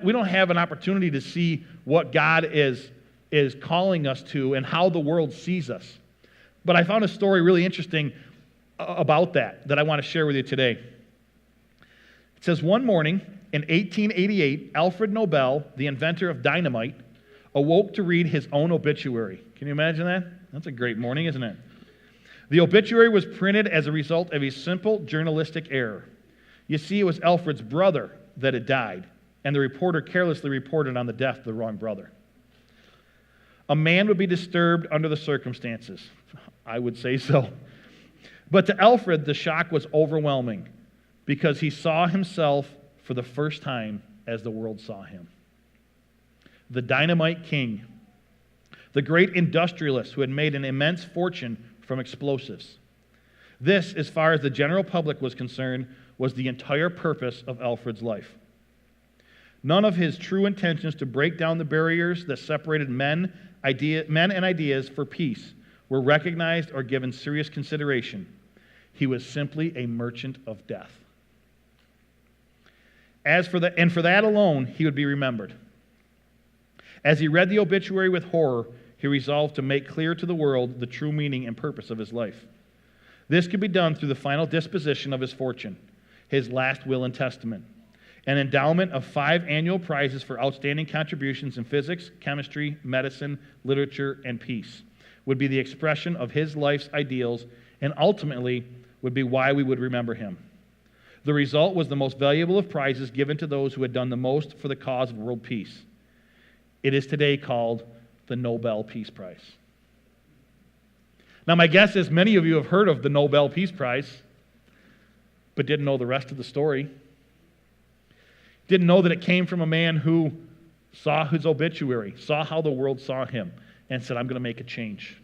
We don't have an opportunity to see what God is calling us to and how the world sees us. But I found a story really interesting about that I want to share with you today. It says, one morning in 1888, Alfred Nobel, the inventor of dynamite, awoke to read his own obituary. Can you imagine that? That's a great morning, isn't it? The obituary was printed as a result of a simple journalistic error. You see, it was Alfred's brother that had died, and the reporter carelessly reported on the death of the wrong brother. A man would be disturbed under the circumstances. I would say so. But to Alfred, the shock was overwhelming because he saw himself for the first time as the world saw him. The dynamite king, the great industrialist who had made an immense fortune from explosives. This, as far as the general public was concerned, was the entire purpose of Alfred's life. None of his true intentions to break down the barriers that separated men and ideas for peace were recognized or given serious consideration. He was simply a merchant of death. For that alone, he would be remembered. As he read the obituary with horror, he resolved to make clear to the world the true meaning and purpose of his life. This could be done through the final disposition of his fortune, his last will and testament. An endowment of 5 annual prizes for outstanding contributions in physics, chemistry, medicine, literature, and peace would be the expression of his life's ideals and ultimately would be why we would remember him. The result was the most valuable of prizes given to those who had done the most for the cause of world peace. It is today called the Nobel Peace Prize. Now, my guess is many of you have heard of the Nobel Peace Prize, but didn't know the rest of the story. Didn't know that it came from a man who saw his obituary, saw how the world saw him, and said, I'm going to make a change.